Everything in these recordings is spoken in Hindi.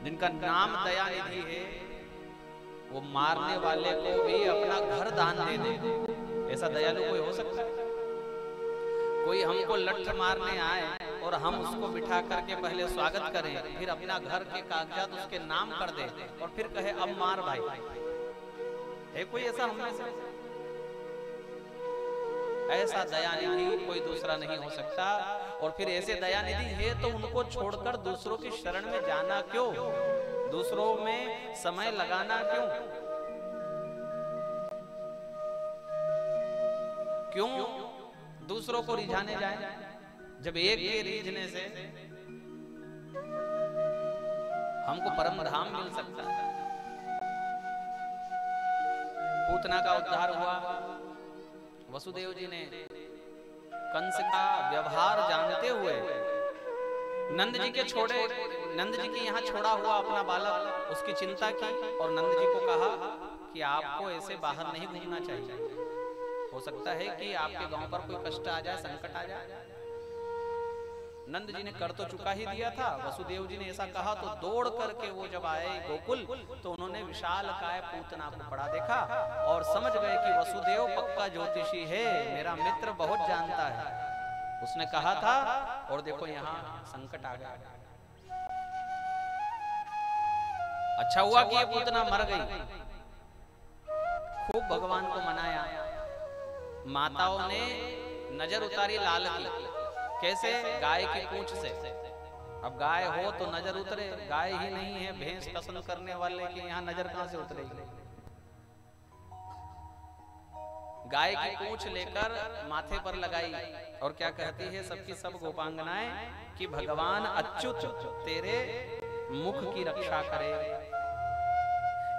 जिनका नाम दयानिधि है, वो मारने वाले को भी अपना घर दान दे दे। ऐसा दयालु कोई हो सकता है? कोई हमको लठ मारने आए और हम उसको बिठा करके पहले स्वागत करें, फिर अपना घर के कागजात उसके नाम कर दे और फिर कहे अब मार भाई, है कोई ऐसा हम में से? ऐसा दयानिधि कोई दूसरा नहीं हो सकता। और फिर ऐसे दयानिधि है तो उनको छोड़कर दूसरों की शरण में जाना क्यों? दूसरों में समय लगाना क्यों? क्यों दूसरों को रिझाने जाए, जब एक के रिझने से हमको परम धाम मिल सकता है। पूतना का उद्धार हुआ, वसुदेव जी ने कंस का व्यवहार जानते हुए नंद जी के यहाँ छोड़ा हुआ अपना बालक, उसकी चिंता की और नंद जी को कहा कि आपको ऐसे बाहर नहीं घूमना चाहिए, हो सकता है कि आपके गांव पर कोई कष्ट आ जाए, संकट आ जाए। नंद जी ने कर तो चुका ही दिया था, वसुदेव जी ने ऐसा कहा तो दौड़ करके वो जब आए गोकुल तो उन्होंने विशाल काय पूतना को पड़ा देखा और समझ गए कि वसुदेव पक्का ज्योतिषी है, मेरा मित्र बहुत जानता है, उसने कहा था। और देखो यहाँ संकट आ गया। अच्छा हुआ कि ये पूतना मर गई। खूब भगवान को मनाया, माताओं ने नजर उतारी लाल की। कैसे? गाय की पूंछ से। अब गाय हो तो नजर उतरे, गाय ही नहीं है, भैंस पसंद करने वाले की यहाँ नजर कहां से उतरेगी? गाय की पूंछ लेकर माथे पर लगाई और क्या कहती है सबकी सब गोपांगनाएं कि भगवान अच्युत तेरे मुख की रक्षा करे।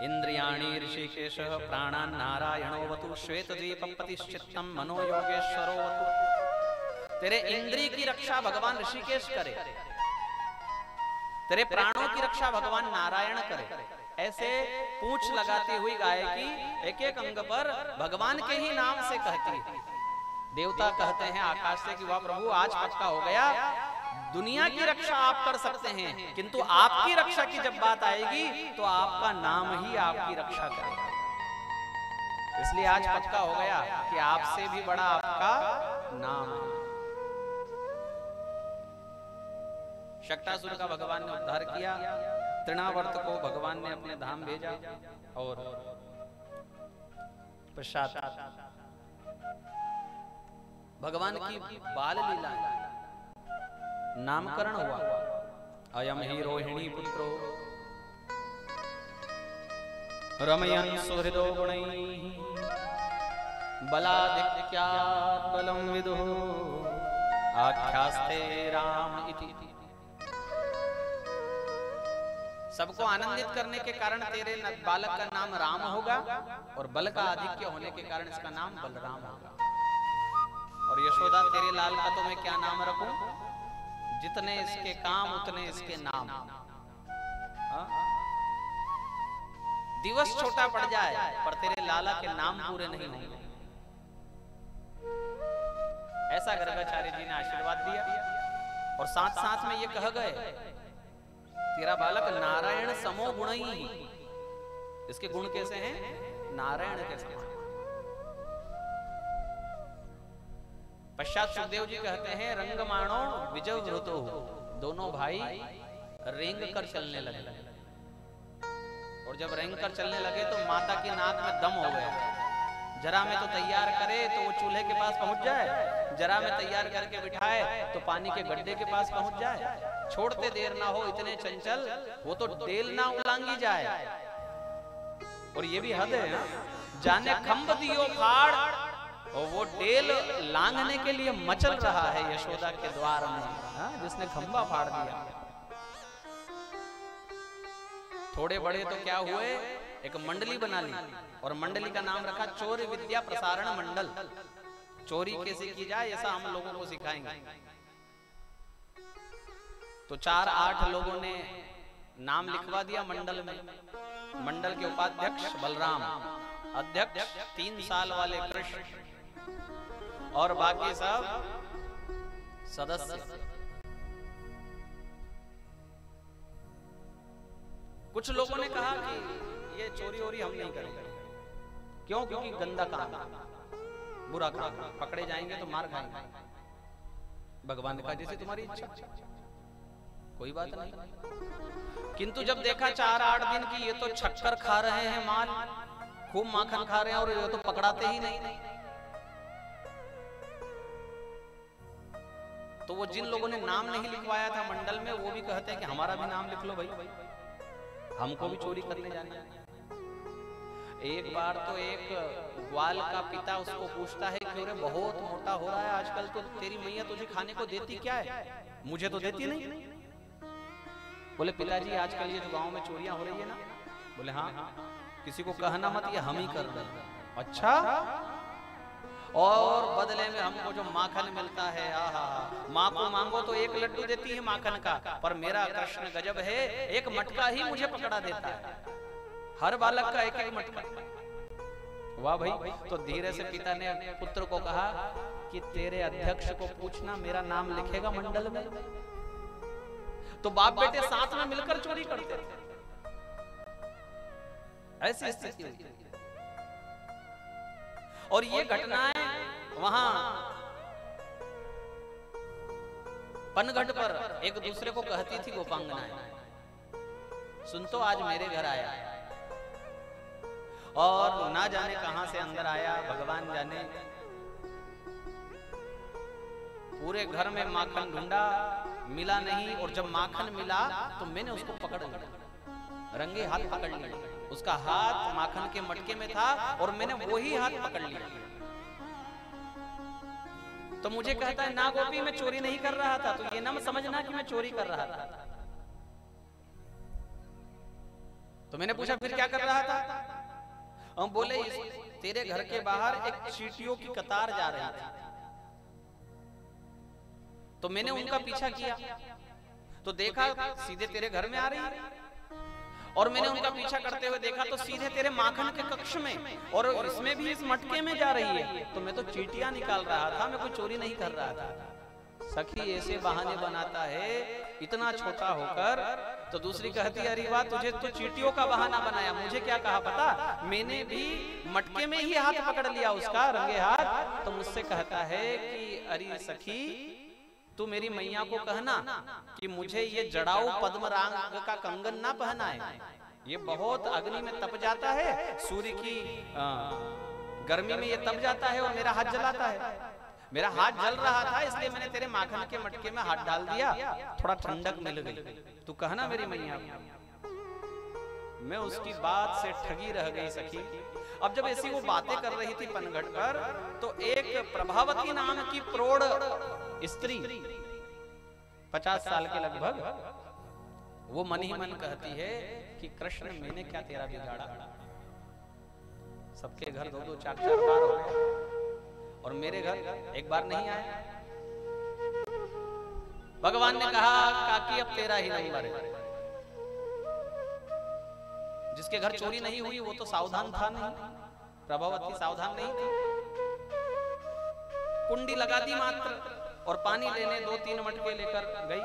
इंद्रियाणि ऋषिकेश प्राणान् नारायणोवतु श्वेतद्वीपपतिश्चित्तं मनो योगेश्वरोवतु। तेरे इंद्रिय की रक्षा भगवान ऋषिकेश करे, तेरे प्राणों की रक्षा भगवान नारायण करे। ऐसे पूंछ लगाती हुई गाय की एक एक अंग पर भगवान के ही नाम से कहती है। देवता कहते हैं आकाश से कि वाह प्रभु आज पक्का हो गया, दुनिया की रक्षा आप कर सकते हैं किंतु आपकी रक्षा की जब बात आएगी तो आपका नाम ही आपकी रक्षा करेगा। इसलिए आज पक्का हो गया कि आपसे भी बड़ा आपका नाम है। शक्टासुर का भगवान ने उद्धार किया, तृणावर्त को भगवान ने अपने धाम भेजा और पश्चात भगवान की बाल लीला नामकरण हुआ। अयम ही रोहिणी पुत्रो रमयन् सुहृदो गुणैः बलाधिक्यात् बलं विदुः आख्यास्ते राम इति। सबको आनंदित करने के कारण तेरे बालक का नाम राम होगा और बल का आधिक्य होने के कारण इसका नाम बलराम होगा। और यशोदा तेरे लाल का तो मैं क्या नाम रखूं? जितने इसके काम उतने इसके नाम। दिवस छोटा पड़ जाए पर तेरे लाला के नाम पूरे नहीं होंगे। ऐसा गर्गाचार्य जी ने आशीर्वाद दिया और साथ साथ में ये कह गए तेरा बालक नारायण समो गुणई। इसके गुण कैसे हैं? नारायण के समान। पश्चात सुखदेव जी कहते हैं रंगमाणो विजय वृतो, दोनों भाई रेंग कर चलने लगे। और जब रेंग कर चलने लगे तो माता की नाक में दम हो गया। जरा में तो तैयार करे तो वो चूल्हे के पास पहुंच जाए, जरा में तैयार करके बिठाए तो पानी के गड्ढे के पास पहुंच जाए। छोड़ते देर ना हो, इतने चंचल वो तो डेल ना उलांगी जाए। और ये भी हद है, जाने खंभ दियो फाड़, और वो डेल लांघने के लिए मचल रहा है यशोदा के द्वार में, जिसने खंभा फाड़ दिया। थोड़े बड़े तो क्या हुए, एक मंडली बना ली और मंडली का नाम रखा चोर विद्या प्रसारण मंडल। चोरी कैसे की जाए ऐसा हम लोगों को सिखाएंगे। तो 4-8 लोगों ने नाम लिखवा दिया मंडल में। मंडल के उपाध्यक्ष बलराम, अध्यक्ष 3 साल वाले कृष्ण और बाकी सब सदस्य। कुछ लोगों ने कहा कि ये चोरी वोरी हम नहीं करेंगे। क्यों? क्योंकि गंदा काम है, बुरा काम है, पकड़े जाएंगे तो मार खाएंगे। भगवान ने कहा जैसे तुम्हारी इच्छा, कोई बात नहीं। किंतु जब देखा 4-8 दिन की ये तो छक्कर खा रहे हैं माल, खूब माखन खा रहे हैं और ये तो पकड़ाते ही नहीं, तो वो जिन लोगों ने नाम नहीं लिखवाया था मंडल में, वो भी कहते हैं कि हमारा भी नाम लिख लो भाई, हमको भी चोरी करने जाना है। एक बार तो एक ग्वाल का पिता उसको पूछता है कि अरे बहुत मोटा हो रहा है आजकल, तो तेरी मैया तुझे खाने को देती क्या है? मुझे तो देती नहीं। बोले पिताजी आजकल ये जो गांव में चोरियां हो रही है ना, बोले हाँ, किसी को कहना मत, ये हम ही कर रहे हैं। अच्छा, और बदले में हमको जो माखन मिलता है, माँ को मांगो तो 1 लड्डू देती है माखन का, पर मेरा कृष्ण गजब है, 1 मटका ही मुझे पकड़ा देता है, हर बालक का 1-1 मटका। वाह भाई। तो धीरे से पिता ने पुत्र को कहा कि तेरे अध्यक्ष को पूछना, मेरा नाम लिखेगा मंडल में। तो बाप बेटे साथ में मिलकर चोरी करते थे, ऐसी स्थिति हुई। और ये घटनाएं वहां पनघट पर एक दूसरे को कहती थी गोपांगनाएं, सुन तो आज मेरे घर आया, और ना जाने कहां से अंदर आया, भगवान जाने। पूरे घर में माखन ढूंढा, मिला नहीं, और जब माखन मिला तो मैंने उसको पकड़ लिया, रंगे हाथ पकड़ लिया। उसका हाथ माखन के मटके में था और मैंने वही हाथ पकड़ लिया। तो मुझे कहता है ना गोपी, मैं चोरी नहीं कर रहा था, तो ये ना समझना कि मैं चोरी कर रहा था। तो मैंने पूछा फिर क्या कर रहा था? हम बोले तेरे घर के बाहर एक चींटियों की कतार जा रही थी, तो मैंने उनका पीछा किया, तो देखा सीधे तेरे घर में आ रही है, और मैंने उनका पीछा करते हुए देखा तो सीधे तेरे माखन के कक्ष में, और इसमें भी इस मटके में जा रही है। तो मैं तो चींटियां निकाल रहा था, मैं कोई चोरी नहीं कर रहा था। सखी ऐसे बहाने बनाता है इतना छोटा होकर। तो दूसरी कहती अरे वाह, तुझे तो चींटियों का बहाना बनाया, मुझे क्या कहा पता, मैंने भी मटके में ही हाथ पकड़ लिया उसका, रंगे हाथ। तो मुझसे कहता है कि अरे सखी, तू मेरी मैया को कहना कि मुझे ये जड़ाऊ पद्मराग का कंगन ना पहना है, ये बहुत अग्नि में तप जाता है, सूर्य की गर्मी में ये तप जाता है और मेरा हाथ जलाता है। मेरा हाथ जल रहा था, इसलिए मैंने तेरे माखन के मटके में हाथ डाल दिया, थोड़ा ठंडक मिल गई, तू कहना मेरी मैया। मैं उसकी बात से ठगी रह गई सखी। अब जब ऐसी वो बातें कर रही थी पनघट पर, तो एक प्रभावती नाम की प्रौढ़ स्त्री 50 साल के लगभग, वो मन ही मन कहती है कि कृष्ण मैंने क्या तेरा बिगाड़ा, सबके घर 2-2 4-4 बार हो गए और मेरे घर एक बार नहीं आया। भगवान ने कहा काकी अब तेरा ही नंबर है। जिसके घर चोरी नहीं हुई वो तो सावधान था नहीं, प्रभावती सावधान नहीं थी। कुंडी लगा दी मात्र और पानी लेने 2-3 मटके लेकर गई।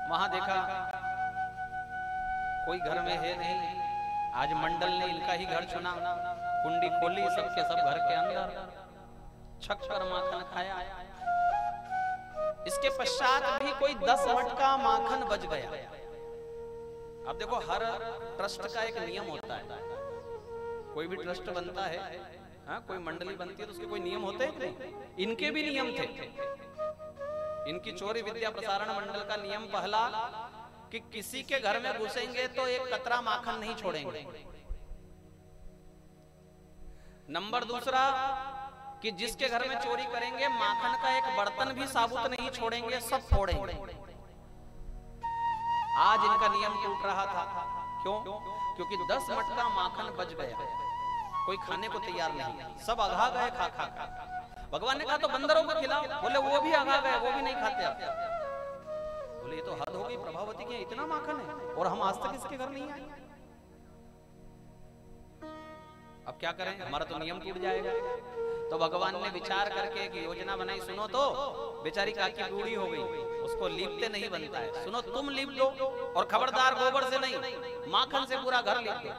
वहां देखा कोई घर में है नहीं। आज मंडल ने इनका ही घर चुना, कुंडी खोली, सबके सब घर के अंदर छक्कर माखन खाया। इसके पश्चात भी कोई 10 मटका माखन बच गया। अब देखो हर ट्रस्ट का एक नियम होता है, कोई भी ट्रस्ट बनता है, कोई मंडली बनती है तो उसके कोई नियम होते हैं नहीं, इनके भी नियम थे। इनकी चोरी विद्या प्रसारण मंडल का नियम पहला कि किसी के घर में घुसेंगे तो एक कतरा माखन नहीं छोड़ेंगे। नंबर दूसरा कि जिसके घर में चोरी करेंगे माखन का एक बर्तन भी साबुत नहीं छोड़ेंगे, सब फोड़ेंगे। आज इनका नियम टूट रहा था। क्यों? क्योंकि 10 मटका माखन बच गया, कोई खाने को तैयार नहीं, सब अघा गए खा खा खा। भगवान ने कहा तो बंदरों को खिलाओ, बोले वो भी अघा गए, वो भी नहीं खाते। अब बोले ये तो हद हो गई, प्रभावती के इतना माखन है और हम आज तक इसके घर नहीं आए। अब क्या करें, हमारा तो नियम टूट जाएगा। तो भगवान ने विचार करके एक योजना बनाई। सुनो तो, बेचारी काकी बूढ़ी हो गई, उसको लीपते नहीं बनता है। सुनो, तुम लीप दो और खबरदार गोबर से नहीं, माखन से पूरा घर लीप दो।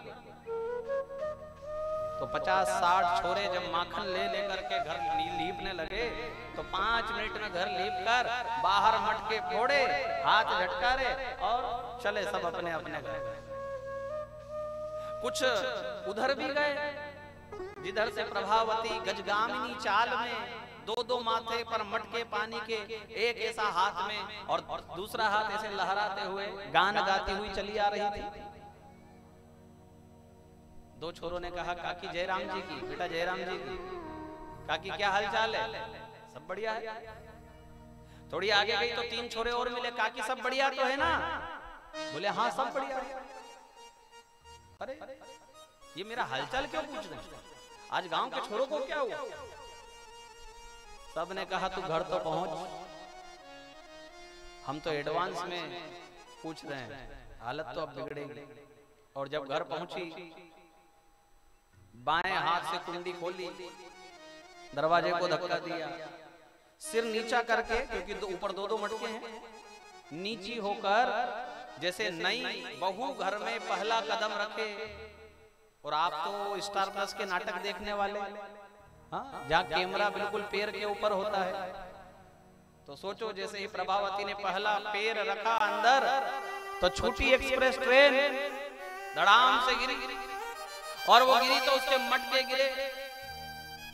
तो 50-60 छोरे जब माखन ले लेकर के घर लीपने लगे तो 5 मिनट में घर लीप कर बाहर मटके फोड़े, हाथ झटकारे और चले सब अपने अपने घर। कुछ उधर भी गए जिधर से प्रभावती गजगामिनी चाल में 2-2 माथे पर मटके पानी के, एक ऐसा हाथ में और दूसरा हाथ ऐसे लहराते हुए गान गाती हुई चली आ रही थी। 2 छोरों ने कहा, काकी जयराम जी की, बेटा जयराम जी की, काकी क्या हाल चाल है? सब बढ़िया है। थोड़ी आगे गई तो 3 छोरे और मिले, काकी सब बढ़िया तो है ना? बोले हाँ सब बढ़िया। अरे ये मेरा हालचाल क्यों पूछ रहे हैं? आज गांव के छोरों को क्या हुआ? सब ने कहा तू घर तो पहुंच, हम तो एडवांस में पूछ रहे हैं, हालत तो अब बिगड़ेगी। और जब घर पहुंची, बाएं हाथ से कुंडी खोली, दरवाजे को धक्का दिया, सिर नीचा करके, क्योंकि ऊपर 2-2 मटके हैं, नीची होकर जैसे नई बहू घर में पहला कदम रखे। और आप तो स्टार प्लस के नाटक देखने वाले, हाँ, जहाँ कैमरा बिल्कुल पैर के ऊपर होता है, तो सोचो जैसे ही प्रभावती ने पहला पैर रखा अंदर, तो छूटी एक्सप्रेस ट्रेन धड़ाम से गिरी, और वो गिरी तो उसके मटके गिरे,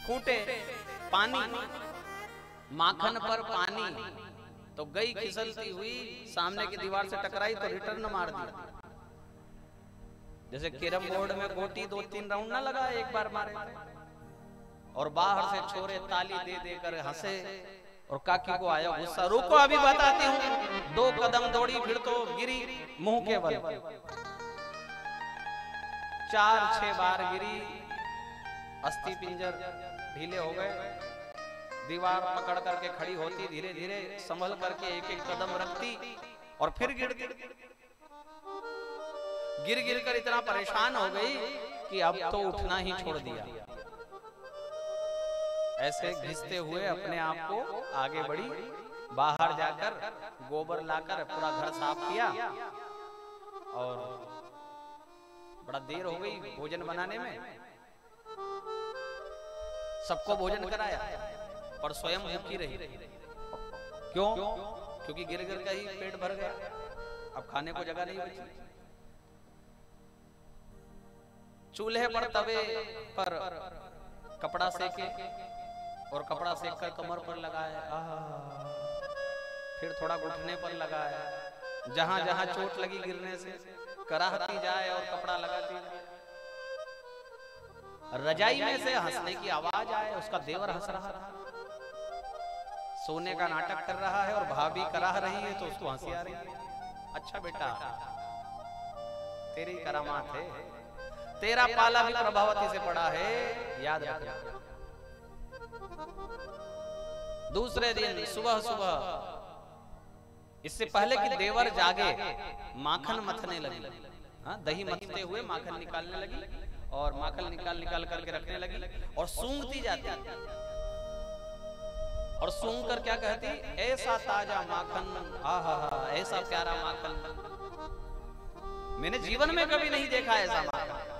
फूटे, पानी, माखन पर पानी, तो गई खिसलती हुई, सामने की दीवार से टकराई तो रिटर्न मार दिया। जैसे कैरम बोर्ड में गोटी 2-3 राउंड ना लगा, एक बार मारे थे। और बाहर से छोरे ताली दे देकर हंसे, और काकी को आया गुस्सा, रुको अभी बताती हूँ। 2 कदम दौड़ी, फिर तो गिरी मुंह के बल, 4-6 बार गिरी, अस्थि पिंजर ढीले हो गए, दीवार पकड़ करके खड़ी होती, धीरे धीरे संभल करके एक-एक कदम रखती, और फिर गिर कर इतना परेशान हो गई कि अब तो उठना ही छोड़ दिया। ऐसे घिसते हुए अपने आप को आगे बढ़ी, बाहर जाकर गोबर लाकर पूरा घर साफ किया, और बड़ा देर हो गई भोजन बनाने में। सबको भोजन कराया, पर स्वयं भूखी रही। क्यों? क्योंकि गिर गिर का ही पेट भर गया, अब खाने को जगह नहीं बची। चूल्हे पर तवे पर कपड़ा सेके, और कपड़ा सेक कर कमर पर लगाया, फिर थोड़ा घुटने पर लगाया, जहां जहां चोट लगी गिरने से कराहती जाए और कपड़ा लगाती जाए। रजाई में से हंसने की आवाज आए, उसका देवर हंस रहा था, सोने का नाटक कर रहा है और भाभी कराह रही है, तो उसको हंसी आ रही है। अच्छा बेटा, तेरी करामात है, तेरा पाला भी प्रभावती से पड़ा है, याद रखना। दूसरे दिन सुबह सुबह, इससे पहले कि देवर जागे, माखन मथने लगी, दही मथते हुए माखन निकालने लगी, और माखन निकाल करके रखने लगी, और सूंघती जाती, और सूंघ कर क्या कहती, ऐसा ताजा माखन, आहा, ऐसा प्यारा माखन मैंने जीवन में कभी नहीं देखा ऐसा माखन।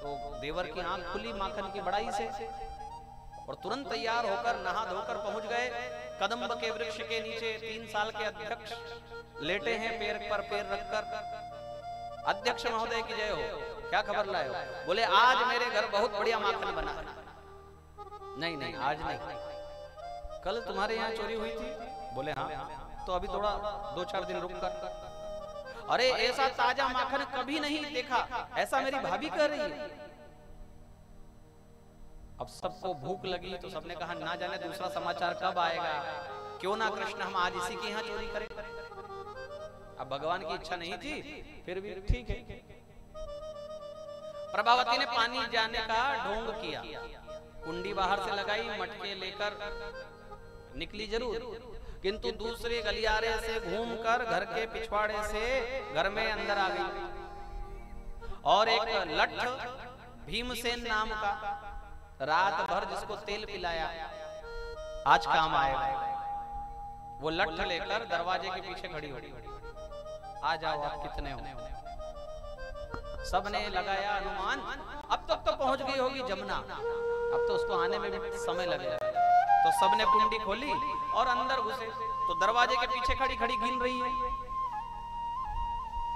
तो देवर की आंख खुली माखन की बड़ाई से, और तुरंत तैयार होकर नहा धोकर पहुंच गए कदम्ब के वृक्ष के नीचे। 3 साल के अध्यक्ष लेटे हैं पैर पर पैर रखकर। अध्यक्ष महोदय की जय हो, क्या खबर लाए हो? बोले आज मेरे घर बहुत बढ़िया माखन बना है। नहीं नहीं आज नहीं, कल तुम्हारे यहाँ चोरी हुई थी। बोले हाँ, तो अभी थोड़ा 2-4 दिन रुक कर। अरे ऐसा ताजा माखन कभी नहीं देखा, ऐसा मेरी भाभी कह रही है। अब सबको भूख लगी तो सबने कहा ना जाने दूसरा समाचार कब आएगा, क्यों ना कृष्ण हम आज इसी के यहाँ चोरी करें। अब भगवान की इच्छा नहीं थी, फिर भी ठीक है। प्रभावती ने पानी जाने का ढोंग किया, कुंडी बाहर से लगाई, मटके लेकर निकली जरूर, किंतु दूसरे गलियारे से घूमकर घर के पिछवाड़े से घर में अंदर आ गई। और एक लठ भीमसेन नाम का रात भर जिसको तेल पिलाया आज काम आएगा। वो लठ लेकर दरवाजे के पीछे खड़ी हो, आ जाओ आप कितने हो। सबने लगाया अनुमान, अब तक तो पहुंच गई होगी जमुना, अब तो उसको आने में भी समय लगेगा। तो सबने कुंडी खोली और अंदर घुसे। तो दरवाजे के पीछे खड़ी खड़ी गिन रही है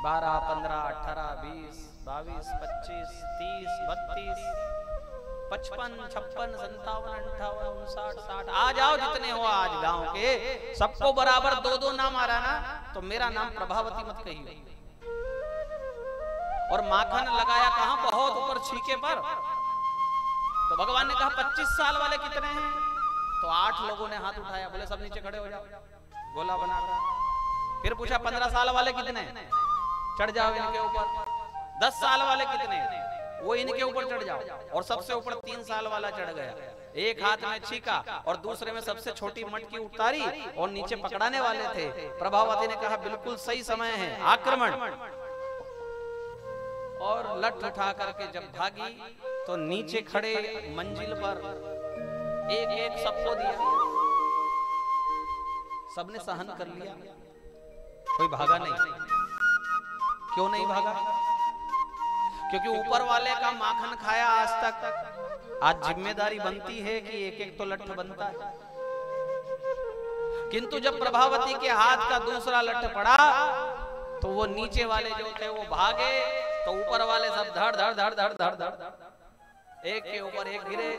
12, 15, 18, 20, 22, 25, 30, 32, 55, 56, 57, 58, 59, 60। आ जाओ जितने हो आज गांव के, सबको बराबर 2-2 नाम आ रहा ना, तो मेरा नाम प्रभावती मत कहिए। और माखन लगाया कहां, बहुत ऊपर छीके पर। तो भगवान ने कहा 25 साल वाले कितने हैं? तो 8 लोगों ने हाथ उठाया, बोले सब नीचे खड़े हो जाओ, गोला बना रहा। फिर पूछा 15 साल वाले कितने? चढ़ जाओ इनके ऊपर। 10 साल वाले कितने? वो इनके ऊपर चढ़ जाओ। और सबसे ऊपर 3 साल वाला चढ़ गया, एक हाथ में छीका और दूसरे में सबसे छोटी मटकी उतारी और नीचे पकड़ाने वाले थे। प्रभावती ने कहा बिल्कुल सही समय है, आक्रमण। और लठ उठा करके जब भागी तो नीचे खड़े मंजिल पर एक एक सबको दिया। सबने सहन कर लिया, कोई भागा नहीं। क्यों नहीं भागा? क्योंकि ऊपर वाले का माखन खाया आज तक, आज जिम्मेदारी बनती है कि एक एक तो लठ बनता है। किंतु जब प्रभावती के हाथ का दूसरा लठ पड़ा तो वो नीचे वाले जो थे वो भागे, तो ऊपर वाले सब धड़ धड़ धड़ धड़ धड़ धड़ एक के ऊपर एक गिरे।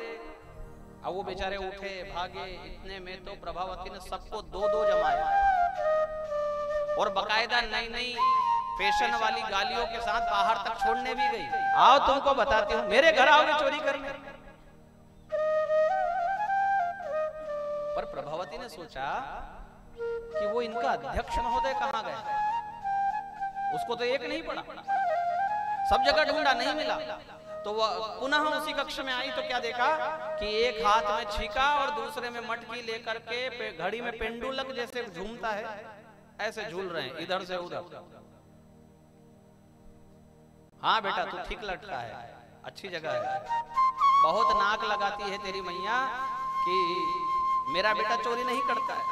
अब वो बेचारे उठे भागे। इतने में तो प्रभावती ने सबको 2-2 जमाया और बकायदा नई नई फैशन वाली गालियों के साथ बाहर तक छोड़ने भी गई। आओ तुमको बताती हूँ, मेरे घर आओगे चोरी करने। पर प्रभावती ने सोचा कि वो इनका अध्यक्ष महोदय कहाँ गए, उसको तो एक नहीं पड़ा, सब जगह ढूंढा नहीं मिला। तो वो पुनः उसी कक्ष में आई तो क्या देखा कि एक हाथ में छीका और दूसरे में मटकी लेकर के घड़ी में पेंडुलक जैसे झूमता है, ऐसे झूल रहे हैं इधर से उधर। हाँ बेटा तू ठीक लटका है, अच्छी जगह है, बहुत नाक लगाती है तेरी मैया कि मेरा बेटा चोरी नहीं करता है।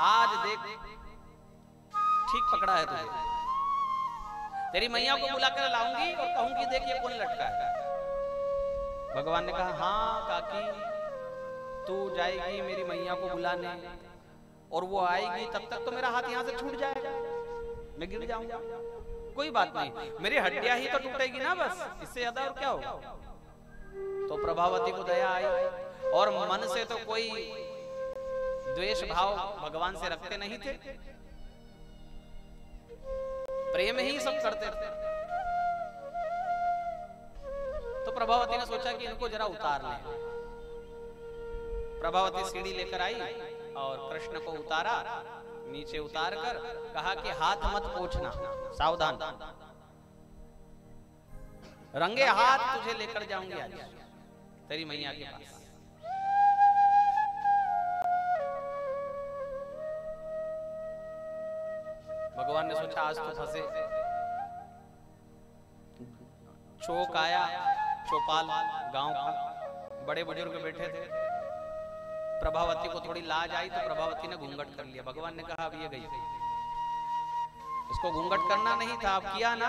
आज देख ठीक पकड़ा है तुझे, तेरी मैया को बुलाकर लाऊंगी और कहूंगी देख ये कौन लटका है। भगवान ने कहा हाँ काकी, तू जाएगी मेरी मैया को बुलाने और वो आएगी, तब तक तो मेरा हाथ यहाँ से छूट जाएगा, मैं गिर जाऊंगा। कोई बात नहीं, मेरी हड्डियां ही तो टूटेगी ना बस, इससे ज्यादा और क्या होगा। तो प्रभावती को दया आई और मन से तो कोई द्वेष भाव भगवान से रखते नहीं थे, प्रेम ही सब करते थे। तो प्रभावती ने सोचा कि इनको जरा उतार लें। प्रभावती सीढ़ी लेकर आई और कृष्ण को उतारा, नीचे उतार कर कहा कि हाथ मत पोंछना, सावधान, रंगे हाथ तुझे लेकर जाऊंगी आज तेरी मैया के पास। भगवान ने सोचा आज तो फंसे। चौक आया, चौपाल गांव का, बड़े बुजुर्ग बैठे थे। प्रभावती को थोड़ी लाज आई तो प्रभावती ने घूंघट कर लिया। भगवान ने कहा अब ये गई, इसको घूंघट करना नहीं था, अब किया ना।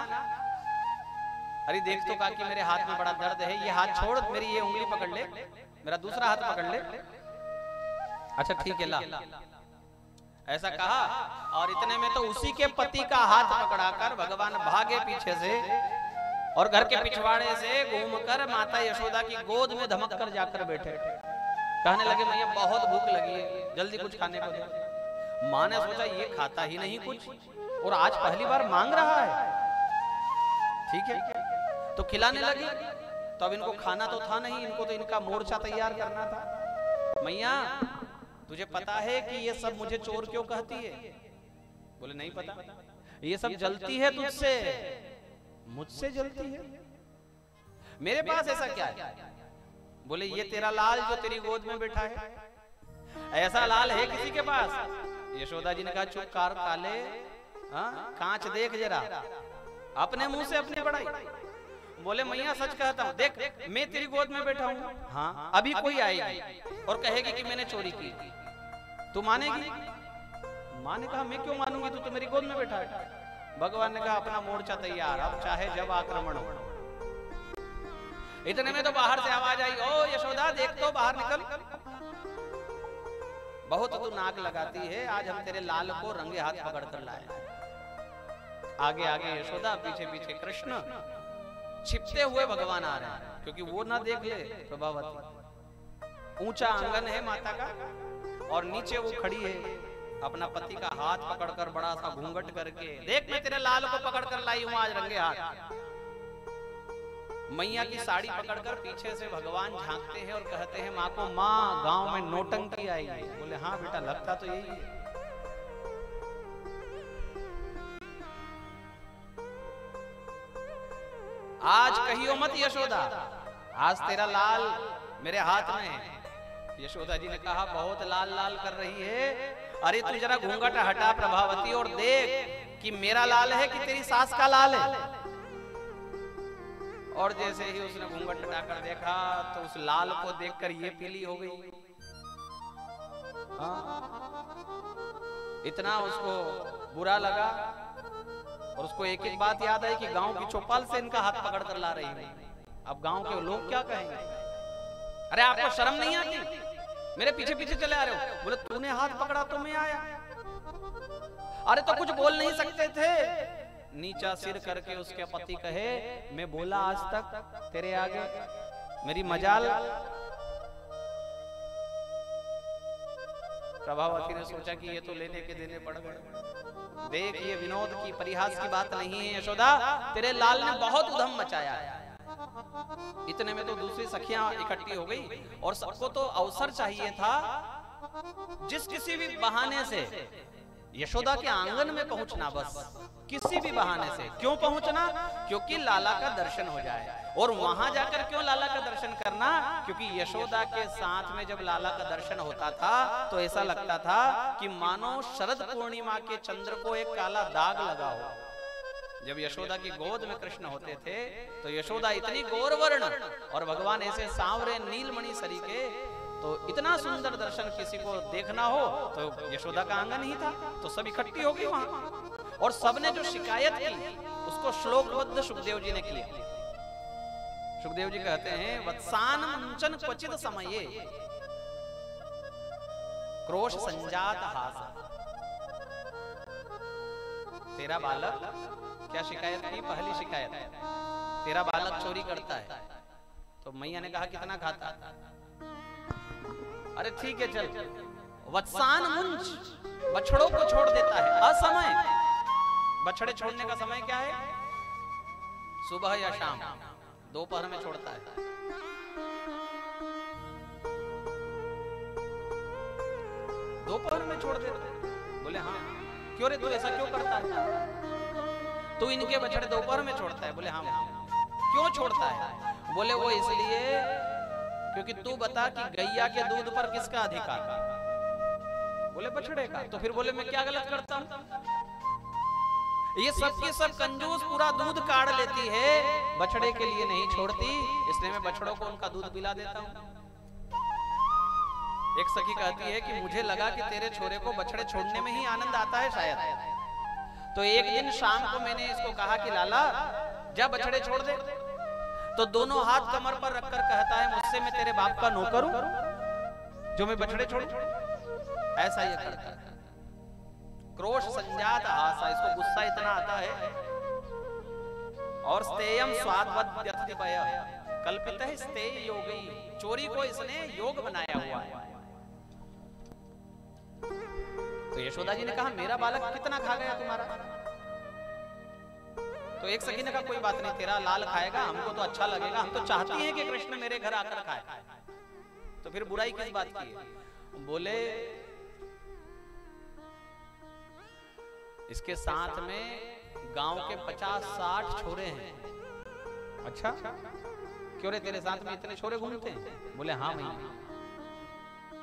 अरे देख तो कहा कि मेरे हाथ में बड़ा दर्द है, ये हाथ छोड़, मेरी ये उंगली पकड़ ले, मेरा दूसरा हाथ पकड़ ले। अच्छा ठीक है ला, ऐसा कहा। और इतने में तो उसी के पति का हाथ पकड़ाकर भगवान भागे पीछे से और घर के पिछवाड़े से घूमकर माता यशोदा की गोद में धमक कर जाकर बैठे। कहने लगे मैया बहुत भूख लगी है, जल्दी कुछ खाने को दे। माँ ने सोचा ये खाता ही नहीं कुछ और आज पहली बार मांग रहा है, ठीक है तो खिलाने लगी। तो अब इनको खाना तो था नहीं, इनको तो इनका मोर्चा तैयार करना था। मैया तुझे पता है कि ये सब मुझे चोर क्यों कहती है? बोले नहीं पता। ये सब जलती है तुझसे, मुझसे जलती है, मेरे पास ऐसा क्या है? बोले ये तेरा लाल जो तेरी गोद में बैठा है, ऐसा लाल है किसी के पास? यशोदा जी ने कहा चुप कार काले, कांच देख जरा, अपने मुंह से अपनी बड़ाई। बोले मैया सच कहता हूँ, देख मैं तेरी गोद में बैठा हूँ, हाँ अभी कोई आएगी और कहेगी कि मैंने चोरी की, तू मानेगी? माँ ने कहा मैं क्यों मानूंगी, तू तो मेरी गोद में बैठा है। भगवान ने कहा अपना मोर्चा तैयार, अब चाहे जब आक्रमण हो। इतने में तो बाहर से आवाज आई, ओ यशोदा देख तो बाहर निकल, बहुत तू नाक लगाती है, आज हम तेरे लाल को रंगे हाथ पकड़ कर लाए। आगे आगे यशोदा, पीछे पीछे कृष्ण, छिपते हुए भगवान आ रहे हैं, क्योंकि वो ना देख ले प्रभावती। ऊंचा आंगन है माता का और नीचे वो खड़ी है, अपना पति का हाथ पकड़कर बड़ा सा घूंघट करके, देख मैं तेरे लाल को पकड़ कर लाई हूं आज रंगे हाथ। मैया की साड़ी पकड़कर पीछे से भगवान झांकते हैं और कहते हैं माँ को, माँ गांव में नौटंकी आई है। बोले हाँ बेटा लगता तो यही है। आज कहियो मत यशोदा, आज तेरा लाल मेरे हाथ में है। यशोदा जी ने कहा बहुत लाल लाल कर रही है, अरे तू जरा घूंघट हटा प्रभावती और देख कि मेरा लाल है कि तेरी सास का लाल है। और जैसे ही उसने घूंघट हटाकर देखा तो उस लाल को देखकर ये पीली हो गई। इतना उसको बुरा लगा और उसको एक एक बात याद आई कि गांव की चौपाल से इनका हाथ पकड़ कर ला रही है, अब गांव के लोग क्या कहेंगे। अरे आपको शर्म नहीं आती, मेरे पीछे पीछे चले आ रहे हो। बोले तूने हाथ पकड़ा तो मैं आया। अरे तो कुछ बोल नहीं सकते थे। नीचा सिर करके उसके पति कहे, मैं बोला आज तक तेरे आगे, मेरी मजाल। प्रभावती ने सोचा कि ये तो लेने के देने पड़ गए। देख ये विनोद की परिहास की बात नहीं है यशोदा, तेरे लाल ने बहुत उधम मचाया है। इतने में तो दूसरी सखियां इकट्ठी हो गई और सबको तो अवसर चाहिए था जिस किसी भी बहाने से यशोदा के आंगन में पहुंचना, बस किसी भी बहाने से। क्यों पहुंचना? क्योंकि लाला का दर्शन हो जाए। और वहां जाकर क्यों लाला का दर्शन करना? क्योंकि यशोदा के साथ में जब लाला का दर्शन होता था तो ऐसा लगता था कि मानो शरद पूर्णिमा के चंद्र को एक काला दाग लगा हो। जब यशोदा की गोद में कृष्ण होते थे तो यशोदा इतनी गौरवर्ण और भगवान ऐसे सांवरे नीलमणि सरीखे, तो इतना सुंदर दर्शन किसी को देखना हो तो यशोदा का आंगन ही था। तो सब इकट्ठी हो गई वहां और सबने जो शिकायत की उसको श्लोकबद्ध सुखदेव जी ने किया। सुखदेव जी कहते हैं, वत्सान मुंचन क्वचित समये क्रोश संजात हास। तेरा बालक, क्या शिकायत की? पहली शिकायत, तेरा बालक चोरी करता है। तो मैया ने कहा कितना खाता? अरे ठीक है चल। वत्सान मुंच, बछड़ों को छोड़ देता है असमय। बछड़े छोड़ने का समय क्या है? सुबह या शाम, दोपहर में छोड़ता है। दोपहर में छोड़ देता है। बोले हाँ। क्यों रे, तू ऐसा क्यों करता है? तू इनके बछड़े दोपहर में छोड़ता है? बोले हाँ। क्यों छोड़ता है? बोले वो इसलिए क्योंकि तू बता कि गैया के दूध पर किसका अधिकार? बोले बछड़े का। तो फिर बोले मैं क्या गलत करता हूं? ये सब की सब कंजूस पूरा दूध काढ़ लेती है, बछड़े के लिए नहीं छोड़ती, इसलिए मैं बछड़ों को उनका दूध पिला देता हूं। एक सखी कहती है कि मुझे लगा कि तेरे छोरे को बछड़े छोड़ने में ही आनंद आता है शायद। तो एक दिन शाम को मैंने इसको कहा कि लाला जा बछड़े छोड़ दे। तो दोनों हाथ कमर पर रखकर कहता है, मुझसे मैं तेरे बाप का नौकर हूं जो मैं बछड़े छोड़ूं? ऐसा ये करता है। क्रोश संजात आशा, इसको गुस्सा इतना आता है। और स्तेयम स्वाद्वद्यतिपय, कल्पित है स्तेय योगी, चोरी को इसने योग बनाया हुआ है। तो यशोदा जी ने कहा मेरा बालक कितना खा गया तुम्हारा? तो एक सखी ने कहा कोई बात नहीं, तेरा लाल खाएगा, हमको तो अच्छा लगेगा, हम तो चाहती हैं कि कृष्ण मेरे घर आकर खाए, तो फिर बुराई किस बात की है? बोले इसके साथ में गांव के 50-60 छोरे हैं। अच्छा क्यों रे, तेरे साथ में इतने छोरे घूमते हैं? बोले हाँ मैया।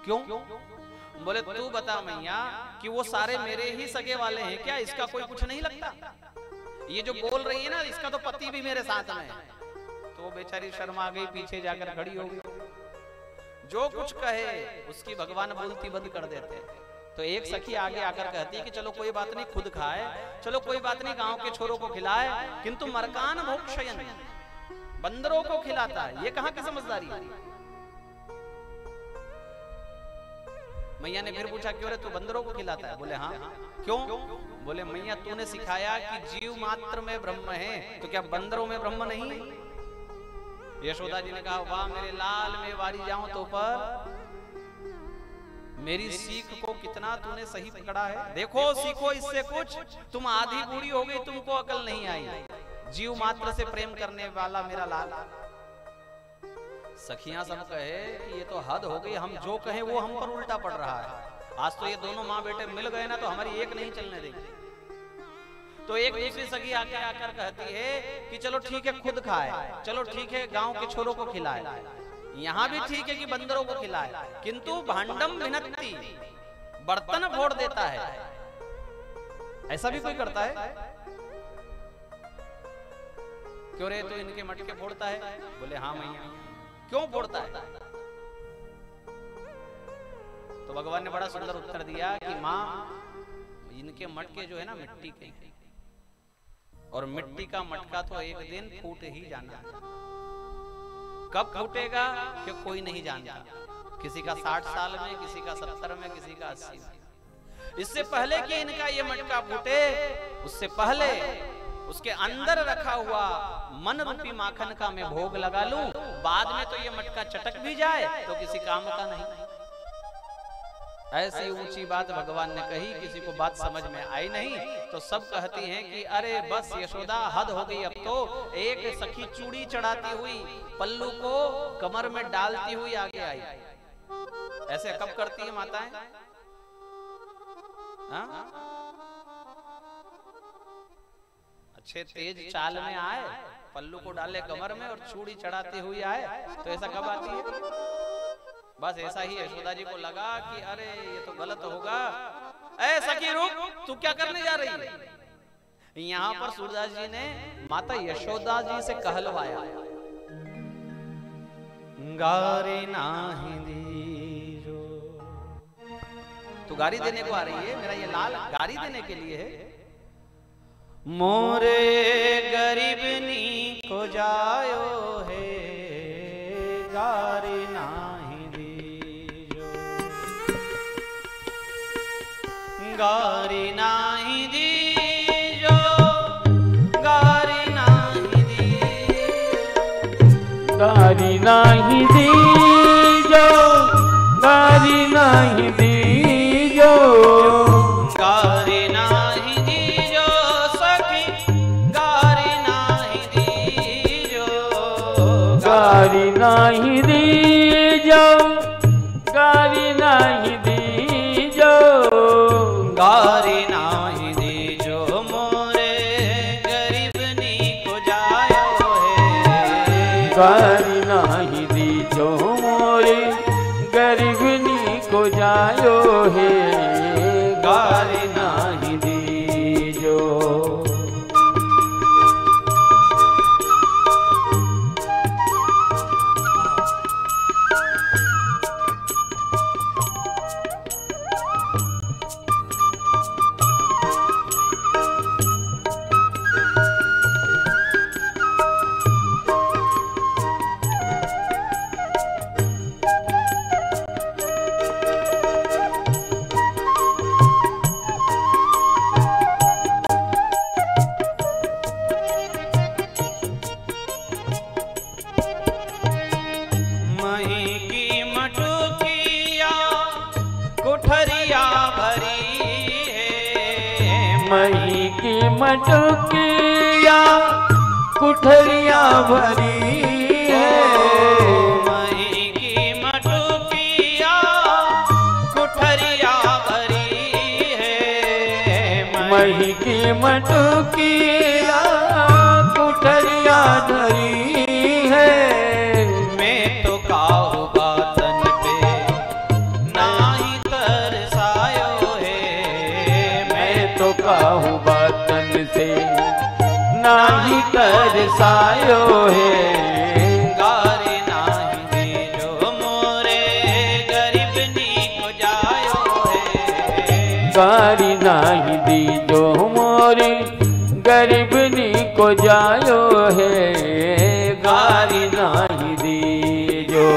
क्यों? बोले तू बता मैया कि वो सारे मेरे ही सगे वाले हैं क्या? इसका कोई कुछ नहीं लगता? ये जो बोल रही है ना, इसका तो पति भी मेरे साथ में है। तो वो बेचारी शर्मा गई, पीछे जाकर खड़ी हो गई। जो कुछ कहे उसकी भगवान बोलती बंद कर देते हैं। तो एक सखी आगे आकर कहती है कि चलो कोई बात नहीं, खुद खाए, चलो कोई बात नहीं, गांव के छोरों को खिलाए, किंतु मरकान भोक्षयन, बंदरों को खिलाता है, ये कहां की समझदारी है? मैया ने फिर पूछा, क्यों रे तू बंदरों को खिलाता है? बोले हाँ। क्यों? बोले मैया तूने सिखाया कि जीव मात्र में ब्रह्म है, तो क्या बंदरों में ब्रह्म नहीं है? यशोदा जी ने कहा, वाह मेरे लाल, मैं वारी जाऊं तो पर मेरी सीख को कितना तूने सही पकड़ा है। देखो सीखो इससे कुछ, तुम आधी बूढ़ी हो गई, तुमको अकल नहीं आई, जीव मात्र से प्रेम करने वाला मेरा लाल। सखियां सब कहे कि ये तो हद हो गई, हम जो कहें वो हम पर उल्टा पड़ रहा है। आज तो ये दोनों माँ बेटे मिल गए ना, तो हमारी एक नहीं चलने देगी। तो एक दूसरी सखी आके आकर कहती है कि चलो ठीक है खुद खाए, चलो ठीक है गांव के छोरों को खिलाए, यहाँ भी ठीक है कि बंदरों को खिलाए, किंतु भांडम विनत्ति, बर्तन फोड़ देता है, ऐसा भी कोई करता है? क्यों रे तू इनके मटके फोड़ता है? बोले हाँ मैया। क्यों फोड़ता है? तो भगवान ने बड़ा सुंदर उत्तर दिया कि माँ इनके मटके जो है ना मिट्टी के, और मिट्टी का मटका तो एक दिन फूट ही जाना। कब फूटेगा कि कोई नहीं जानता, किसी का 60 साल में, किसी का 70 में, किसी का 80 में। इससे पहले कि इनका ये मटका फूटे, उससे पहले उसके अंदर रखा हुआ मन रूपी माखन का मैं भोग लगा लूं, बाद में तो ये मटका चटक भी जाए तो किसी काम का नहीं। ऐसी ऊंची बात भगवान ने कही, किसी को बात समझ में आई नहीं, तो सब कहती हैं कि अरे बस यशोदा हद हो गई अब तो। एक सखी चूड़ी चढ़ाती हुई पल्लू को कमर में डालती हुई आगे आई। ऐसे कब करती है माताएं? अच्छे तेज चाल में आए, पल्लू को डाले कमर में और चूड़ी चढ़ाती हुई आए, तो ऐसा कब आती है? बस ऐसा ही यशोदा जी को लगा कि अरे ये तो गलत होगा। ऐ सखी रुक, तू क्या करने जा रही है? यहाँ पर सूरदास जी ने माता यशोदा जी से कहलवाया, गारी नाही दीजो। तू गारी देने को आ रही है? मेरा ये लाल गारी देने के लिए है? मोरे गरीबनी को जायो है, गारी नाही दीजो, गारी नाही दीजो, गारी नाही दीजो, गारी नाही दीजो, गारी नाही दीजो, गारी नाही दीजो सखी, गारी नाही दीजो, गारी नाही दीजो, गारी नाही दीजो, गारी नाही दीजो, मोरे गरीबनी को जायो है, गारी नाही दीजो, मोरे गरीबनी को जायो है, गारी नाही दीजो। मही की मटकिया कुठरिया भरी है, मही की मटकिया कुठरिया भरी है, मही की मटकिया कुठरिया धरी है। मैं तो काहू बातन पे नाही तरसायो है, मैं तो काहू बातन से नाही तरसायो है। गारी नाही दीजो मोरे गरीब नी को जायो है। गारी नाही दीजो मोरे गरीब नी को जायो है। गारी नाही दीजो।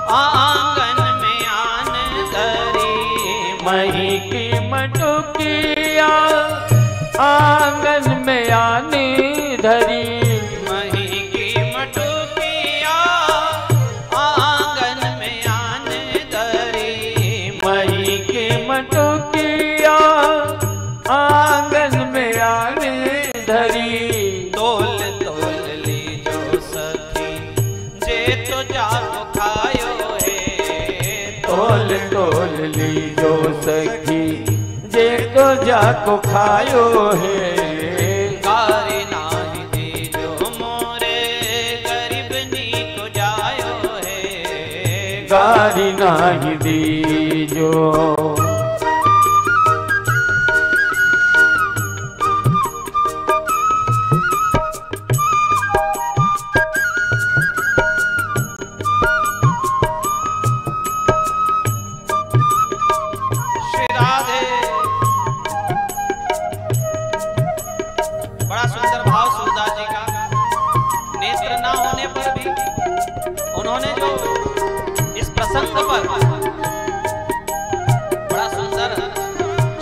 आंगन में आन धरी। मही की मटुकिया आंगन में आने धरी। मही की मटुकिया आंगन में आन धरी। मही की मटुकिया आंगन में आने धरी। तोल तोल लीजो सखी जे तो जाको खायो है। तोल तोल लीजो सखी जे तो जाको खायो है। गारी नाही दीजो मोरे गरीब नी को जायो है। गारी नाही दीजो। उन्होंने जो इस प्रसंग पर बड़ा सुंदर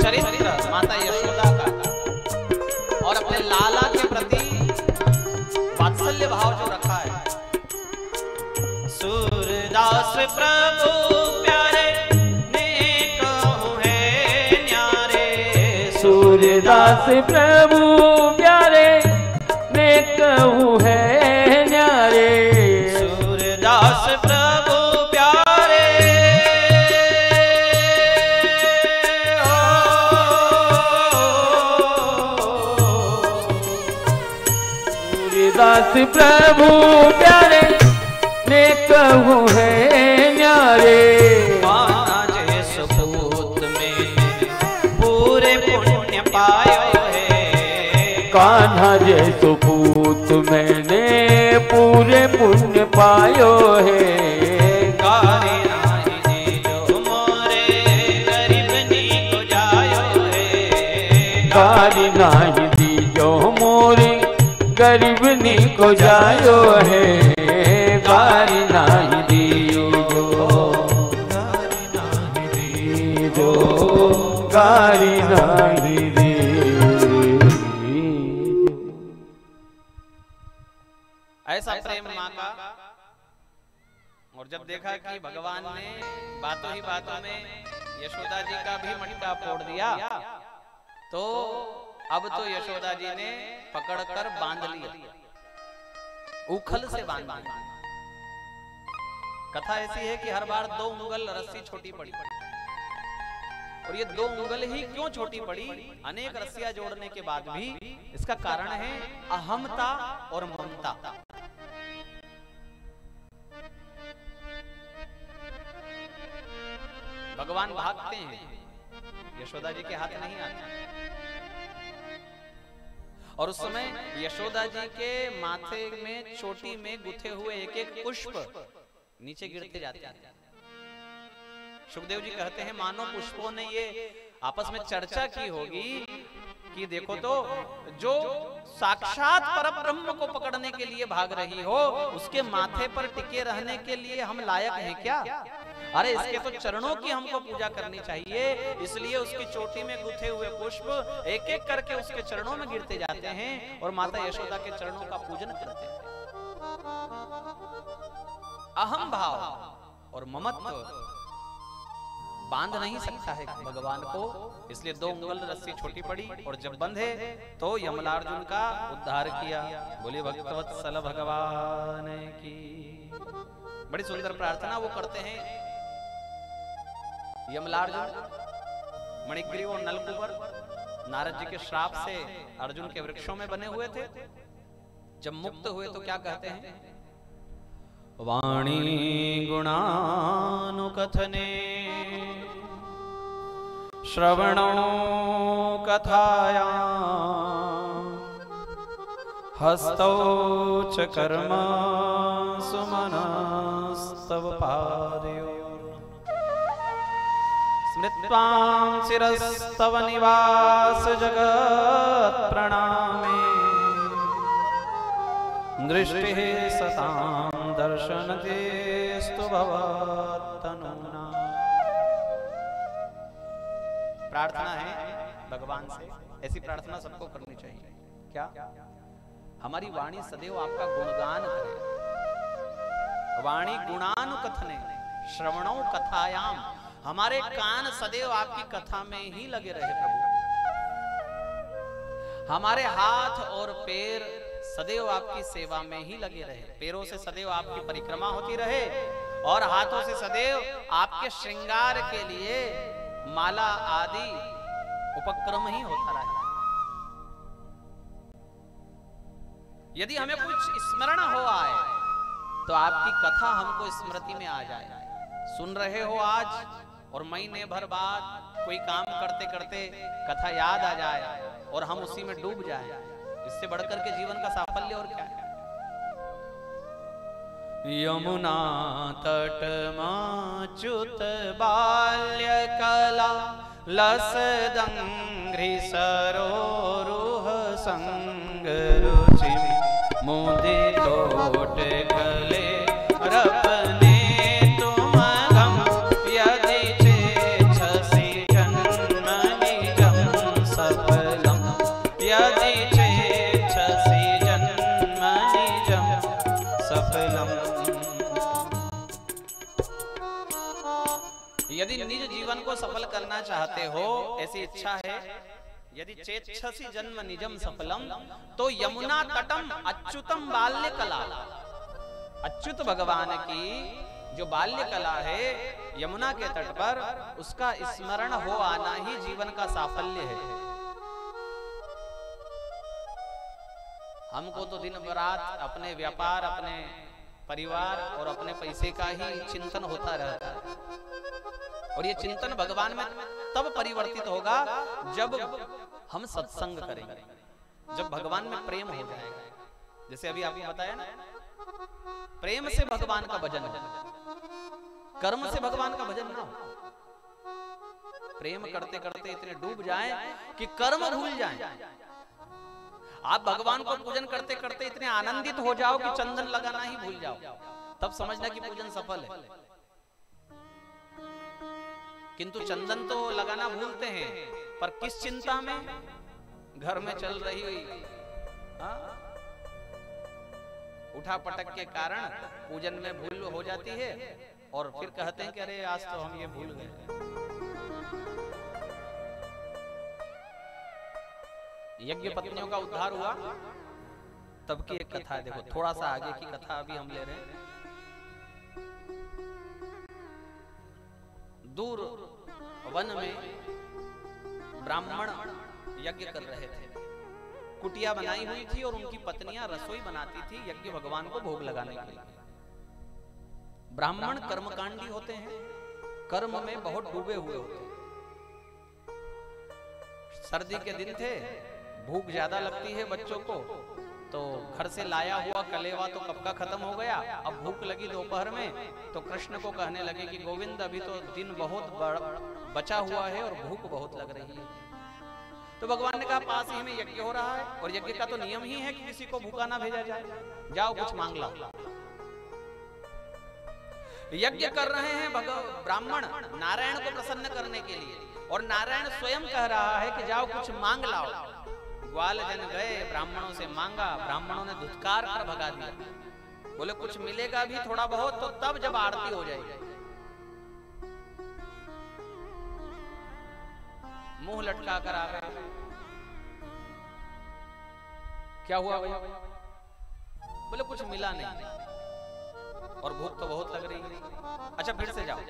चरित्र माता यशोदा का और अपने लाला के प्रति वात्सल्य भाव जो रखा है। सूरदास प्रभु प्यारे ने कहूँ है न्यारे। सूरदास प्रभु प्यारे ने कहूँ है न्यारे। सूरदास प्रभु प्यारे सूरदास प्रभु प्यारे ने कहूँ है न्यारे। कान्हा जे सपूत में पूरे पुण्य पायो है। कान्हा जे सपूत मैंने पूरे पुण्य पायो है। गारी नाही दीजो मोरे गरीब नी को जायो है। गारी नाही दीजो मोरे गरीब नी को जायो है। गारी नाही दीजो। गारी नाही दीजो। गारी नाही दीजो। ऐसा प्रेम माँ का। और जब देखा कि भगवान ने बातों ही बातों में यशोदा जी का भी मटका फोड़ दिया, तो अब तो यशोदा जी ने पकड़कर बांध लिया, उखल से बांध दिया। कथा ऐसी है कि हर बार 2 उंगल रस्सी छोटी पड़ी, और ये 2 उंगल ही क्यों छोटी पड़ी, अनेक रस्सियां जोड़ने के बाद भी इसका कारण है अहमता और ममता। भगवान भागते हैं, यशोदा जी के हाथ नहीं आते। और उस समय यशोदा जी के माथे में चोटी में गुथे हुए एक एक पुष्प नीचे गिरते जाते हैं। सुखदेव जी कहते हैं मानो पुष्पों ने ये आपस में चर्चा की होगी कि देखो तो जो साक्षात परब्रह्म को पकड़ने के लिए भाग रही हो, उसके माथे पर टिके रहने के लिए हम लायक हैं क्या? अरे इसके तो चरणों की हमको पूजा करनी चाहिए। इसलिए उसकी चोटी में गुथे हुए पुष्प एक एक करके उसके चरणों में गिरते जाते हैं और माता यशोदा के चरणों का पूजन करते हैं। अहम भाव और ममत्व बांध नहीं सकता है भगवान को, इसलिए 2 उंगल रस्सी छोटी पड़ी और जब बंधे तो यमलार्जुन का उद्धार किया। बोले भक्तवत्सल भगवान की। बड़ी सुंदर प्रार्थना वो करते हैं यमलार्जुन। मणिग्रीव और नलकूबर नारद जी के श्राप से अर्जुन के वृक्षों में बने हुए थे। जब मुक्त हुए तो क्या कहते हैं? वाणी गुणानुकथने श्रवणो कथाया हस्तौ च कर्म सुमनस्तव पादयो स्मृत्वां शिरस्तव निवास जगत् प्रणामे दृष्टिः सतां दर्शनतेस्तु भवत्तनूना। प्रार्थना है भगवान से, ऐसी प्रार्थना सबको करनी चाहिए। क्या? हमारी वाणी सदैव आपका गुणगान करे। वाणी गुणानुकथने श्रवणों कथायाम, हमारे कान सदैव आपकी कथा में ही लगे रहे प्रभु। हमारे हाथ और पैर सदैव आपकी सेवा में ही लगे रहे। पैरों से सदैव आपकी परिक्रमा होती रहे और हाथों से सदैव आपके श्रृंगार के लिए माला आदि उपक्रम ही होता रहे। यदि हमें कुछ स्मरण हो आए तो आपकी कथा हमको स्मृति में आ जाए। सुन रहे हो आज और महीने भर बाद कोई काम करते करते कथा याद आ जाए और हम उसी में डूब जाए, इससे बढ़कर के जीवन का साफल्य और क्या है? यमुना तट माच्युत बाल्य कला लसदंघ्रि सरोरुह संग रुचि मुदि लोट कले रपने तुम गम यदि चेच्छसि जन्म निजम सफलम यदि चेच्छसि जन्म निजम सफलम। यदि निज जीवन को सफल करना चाहते हो, ऐसी इच्छा है, यदि चेच्छसि जन्म निजम सफलम, तो यमुना तटम अच्युतम बाल्य कला, अच्युत भगवान की जो बाल्य कला है यमुना के तट पर, उसका स्मरण हो आना ही जीवन का साफल्य है। हमको तो दिन रात अपने व्यापार, अपने परिवार और अपने पैसे का ही चिंतन होता रहता है, और ये चिंतन भगवान में तब परिवर्तित होगा जब हम सत्संग करेंगे, जब भगवान में प्रेम हो जाएगा। जैसे अभी आपने बताया ना, प्रेम से भगवान का भजन हो, कर्म से भगवान का भजन ना हो। प्रेम करते करते इतने डूब जाएं कि कर्म भूल जाएं। आप भगवान को पूजन करते करते इतने आनंदित हो जाओ कि चंदन लगाना ही भूल जाओ, तब समझना कि पूजन सफल है। किंतु चंदन तो लगाना भूलते हैं, पर किस चिंता में? घर में चल रही हुई उठा पटक के कारण पूजन में भूल हो जाती है और फिर कहते हैं कि अरे आज तो हम ये भूल गए। यज्ञ पत्नियों का उद्धार हुआ तब की एक कथा है, देखो थोड़ा सा आगे की कथा अभी हम ले रहे हैं। दूर वन में ब्राह्मण यज्ञ कर रहे थे, कुटिया बनाई हुई थी और उनकी पत्नियां रसोई बनाती थी यज्ञ भगवान को भोग लगाने के लिए। ब्राह्मण कर्मकांडी होते हैं, कर्म में बहुत डूबे हुए होते हैं। सर्दी के दिन थे, भूख ज्यादा लगती है बच्चों को, तो घर से लाया हुआ कलेवा तो कब का खत्म हो गया। अब भूख लगी दोपहर में, तो कृष्ण को कहने लगे कि गोविंद अभी तो दिन बहुत बचा हुआ है और भूख बहुत लग रही है। तो भगवान ने कहा पास ही में यज्ञ हो रहा है और यज्ञ का तो नियम ही है कि किसी को भूखा ना भेजा जाए, जाओ कुछ मांग लाओ। यज्ञ कर रहे हैं ब्राह्मण नारायण को प्रसन्न करने के लिए, और नारायण स्वयं कह रहा है कि जाओ कुछ मांग लाओ। ग्वाल जन गए, ब्राह्मणों से मांगा, ब्राह्मणों ने धुतकार कर भगा दिया। बोले कुछ मिलेगा भी थोड़ा बहुत तो तब जब आरती हो जाएगी। मुंह लटका कर आ गए। क्या हुआ भैया? बोले कुछ मिला नहीं और भूख तो बहुत लग रही है। अच्छा फिर से जाओ।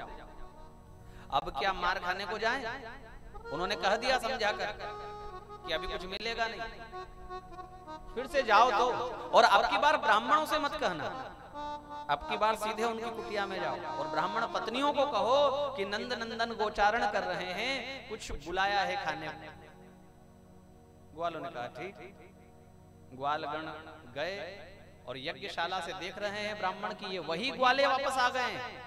अब क्या मार खाने को जाएं? उन्होंने कह दिया समझाकर कि अभी कुछ मिलेगा नहीं। फिर से जाओ तो, और अब की बार ब्राह्मणों से मत कहना, अब की बार सीधे उनकी कुटिया में जाओ और ब्राह्मण पत्नियों को कहो कि नंद नंदन गोचारण कर रहे हैं, कुछ बुलाया है खाने में। ग्वालों ने कहा ठीक। ग्वालगण गए और यज्ञशाला से देख रहे हैं ब्राह्मण की ये वही ग्वाले वापस आ गए हैं।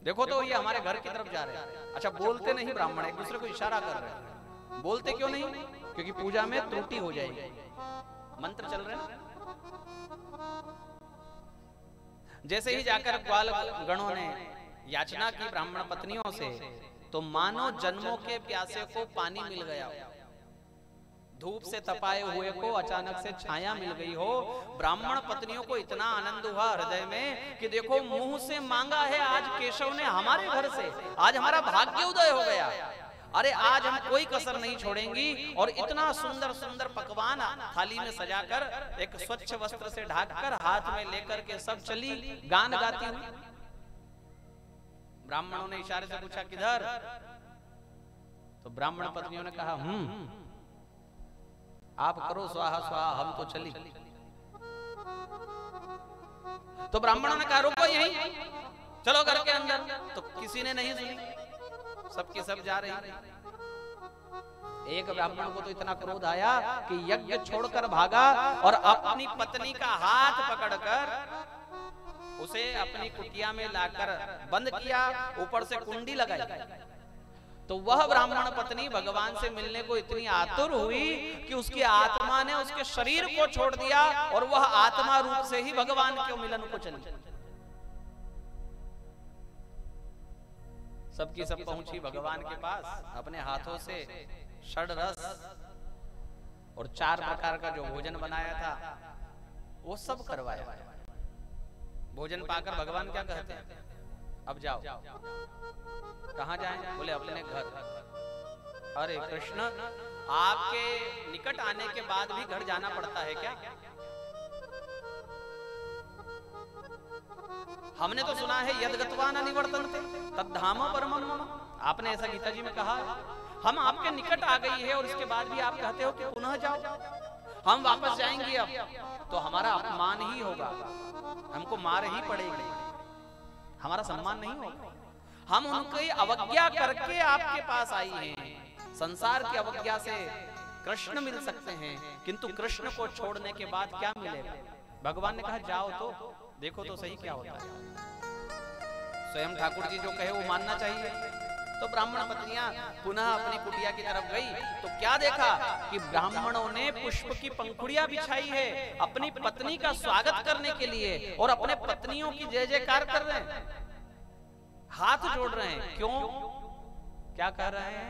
देखो तो ये हमारे घर की तरफ जा रहे हैं। अच्छा बोलते नहीं ब्राह्मण, एक दूसरे को इशारा कर रहे हैं। बोलते क्यों नहीं? क्योंकि पूजा में त्रुटि हो जाएगी। मंत्र चल रहे हैं। जैसे ही जाकर ग्वाल गणों ने याचना की ब्राह्मण पत्नियों से, तो मानो जन्मों के प्यासे को पानी मिल गया, धूप से तपाए हुए को अचानक से छाया मिल गई हो। ब्राह्मण पत्नियों को इतना आनंद हुआ हृदय में कि देखो मुंह से मांगा है आज केशव ने हमारे घर से, आज हमारा भाग्य उदय हो गया। अरे आज हम कोई कसर नहीं छोड़ेंगी। और इतना सुंदर सुंदर पकवान थाली में सजाकर, एक स्वच्छ वस्त्र से ढककर, हाथ में लेकर के सब चली गान गाती हुई। ब्राह्मणों ने इशारे से पूछा किधर? तो ब्राह्मण पत्नियों ने कहा आप करो स्वाहा स्वाहा, हम तो चली। तो ब्राह्मणों ने कहा रुको यहीं, चलो घर के अंदर। तो किसी ने नहीं सुनी, सबके सब जा रही। एक ब्राह्मण को तो इतना क्रोध आया कि यज्ञ छोड़कर भागा और अपनी पत्नी का हाथ पकड़कर उसे अपनी कुटिया में लाकर बंद किया, ऊपर से कुंडी लगाई। तो वह ब्राह्मण पत्नी भगवान से मिलने को इतनी आतुर हुई कि उसकी आत्मा ने उसके शरीर को छोड़ दिया और वह आत्मा रूप से ही भगवान के मिलन को चली। सबकी सब पहुंची भगवान के पास, अपने हाथों से षड रस और 4 प्रकार का जो भोजन बनाया था वो सब करवाया। भोजन पाकर भगवान क्या कहते हैं? अब जाओ। कहां जाएं? बोले अपने घर। अरे कृष्ण, आपके निकट आने के बाद भी घर जाना पड़ता है क्या? हमने तो सुना है यद्गत्वा न निवर्तन्ते तद्धाम परमं मम। आपने ऐसा गीता जी में कहा। हम आपके निकट आ गई है और इसके बाद भी आप कहते हो कि पुनः जाओ। हम वापस जाएंगे अब तो हमारा अपमान ही होगा, हमको मार ही पड़ेगी, हमारा सम्मान नहीं होगा। हम उनकी अवज्ञा करके आपके पास आई हैं। संसार की अवज्ञा से कृष्ण मिल सकते हैं, किंतु कृष्ण को छोड़ने के बाद क्या मिलेगा? भगवान ने कहा जाओ तो देखो तो सही क्या होता है। स्वयं ठाकुर जी जो कहे वो मानना चाहिए। तो ब्राह्मण पत्नियां पुनः अपनी कुटिया की तरफ गई तो क्या देखा कि ब्राह्मणों ने पुष्प की पंखुड़ियां बिछाई है अपनी पत्नी का स्वागत करने के लिए, और अपने पत्नियों की जय जयकार कर रहे हैं, हाथ जोड़ रहे हैं। क्यों? क्या कह रहे हैं?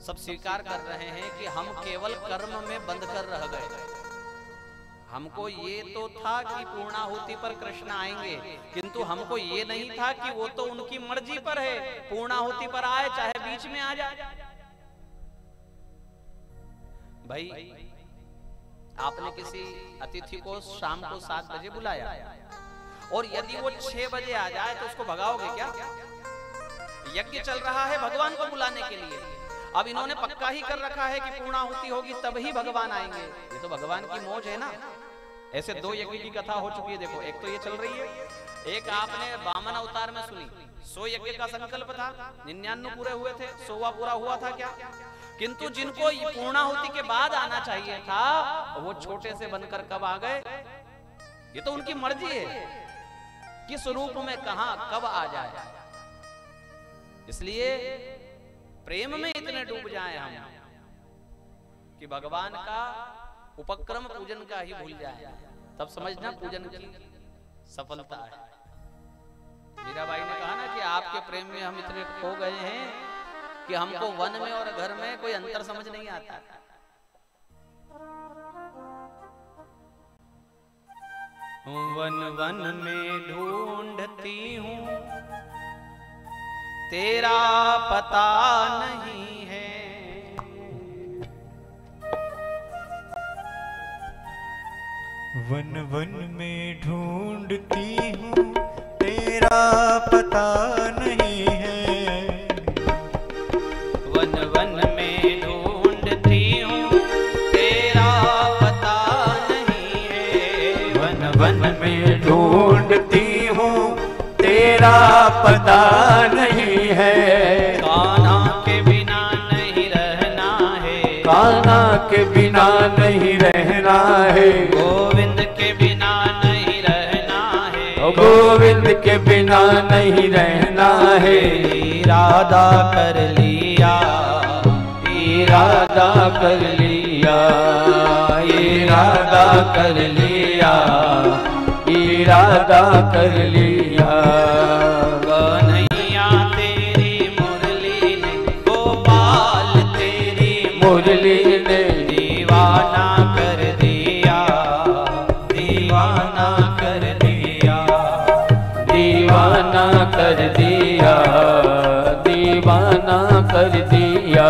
सब स्वीकार कर रहे हैं कि हम केवल कर्म में बंद कर रह गए। हमको ये तो था कि पूर्णाहुति पर कृष्ण आएंगे, किंतु हमको ये नहीं था कि वो तो उनकी मर्जी पर है, पूर्णाहुति पर आए चाहे बीच में आ जाए। भाई आपने किसी अतिथि को शाम को 7 बजे बुलाया और यदि वो 6 बजे आ जाए तो उसको भगाओगे क्या? यज्ञ चल रहा है भगवान को बुलाने के लिए। अब इन्होंने पक्का ही कर रखा है कि पूर्णाहुति होगी तब ही भगवान आएंगे। ये तो भगवान की मौज है ना। ऐसे 2 यज्ञ की कथा हो चुकी है। देखो, एक तो ये चल रही है, एक आपने वामन अवतार में सुनी। 100 यज्ञ का संकल्प था, 99 पूरे हुए थे, 100वां पूरा हुआ था क्या? किंतु जिनको पूर्णाहुति के बाद आना चाहिए था वो छोटे से बनकर कब आ गए? ये तो उनकी मर्जी है किस रूप में कहां कब आ जाए। इसलिए प्रेम में इतने डूब जाएं हम कि भगवान का उपक्रम पूजन का ही भूल जाए, तब समझना पूजन की सफलता है। मीराबाई ने कहा ना कि आपके प्रेम में हम इतने खो गए हैं कि हमको वन में और घर में कोई अंतर समझ नहीं आता। वन वन में ढूंढती हूँ तेरा पता नहीं है। वन वन में ढूंढती हूँ तेरा पता नहीं है। वन वन में ढूंढती हूँ तेरा पता नहीं है। वन वन में ढूंढती हूँ तेरा पता नहीं है। कान्हा के बिना नहीं रहना है। कान्हा के बिना नहीं रहना है। गोविंद के बिना नहीं रहना है। गोविंद के बिना नहीं रहना है। इरादा कर लिया, इरादा कर लिया, इरादा कर लिया, इरादा कर लिया। कन्हैया तेरी मुरली ने, गोपाल तेरी मुरली ने दीवाना कर दिया, दीवाना कर दिया, दीवाना कर दिया, दीवाना कर दिया।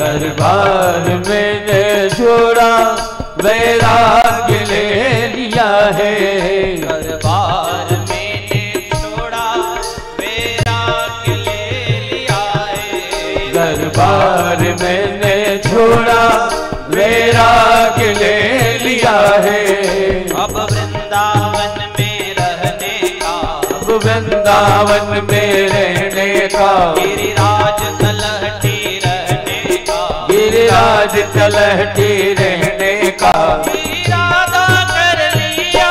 दरबार मैंने छोड़ा वैराग्य ले लिया है। दरबार मैंने छोड़ा वैराग्य ले लिया है। दरबार मैंने छोड़ा वैराग्य ले लिया है। अब वृंदावन में रहने का, अब वृंदावन में रहने का, गिरिराज तलहटी रहने का, गिरिराज तलहटी रहने का इरादा कर लिया,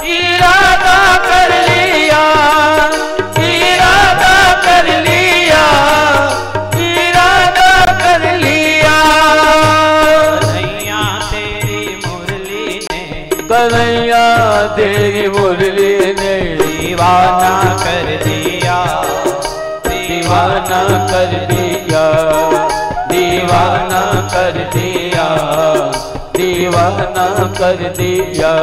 इरादा कर लिया, इरादा कर लिया, इरादा कर लिया। कन्हैया तेरी मुरली ने, कन्हैया तेरी मुरली ने दीवाना कर दिया, दीवाना कर दिया, दीवाना कर दिया, दीवाना कर दिया।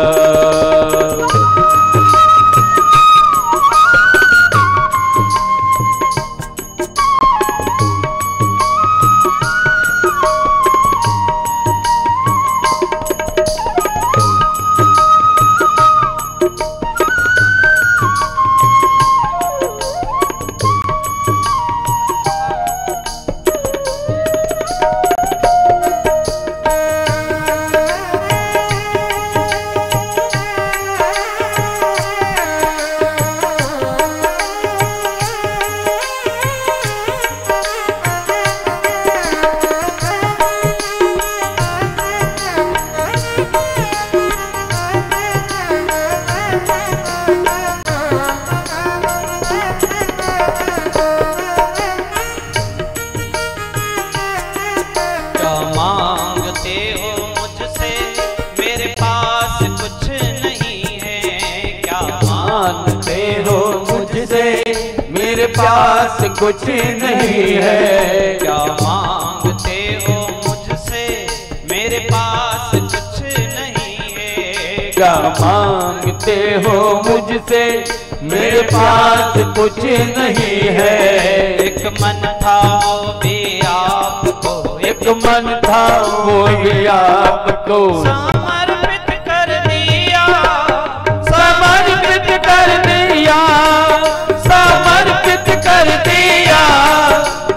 मेरे पास कुछ नहीं है। क्या मांगते हो मुझसे, मेरे पास कुछ नहीं है। क्या मांगते हो मुझसे, मेरे पास कुछ नहीं है। एक मन था वो भी आपको, एक मन था वो भी आपको समर्पित कर दिया, समर्पित कर दिया, समर्पित कर दिया,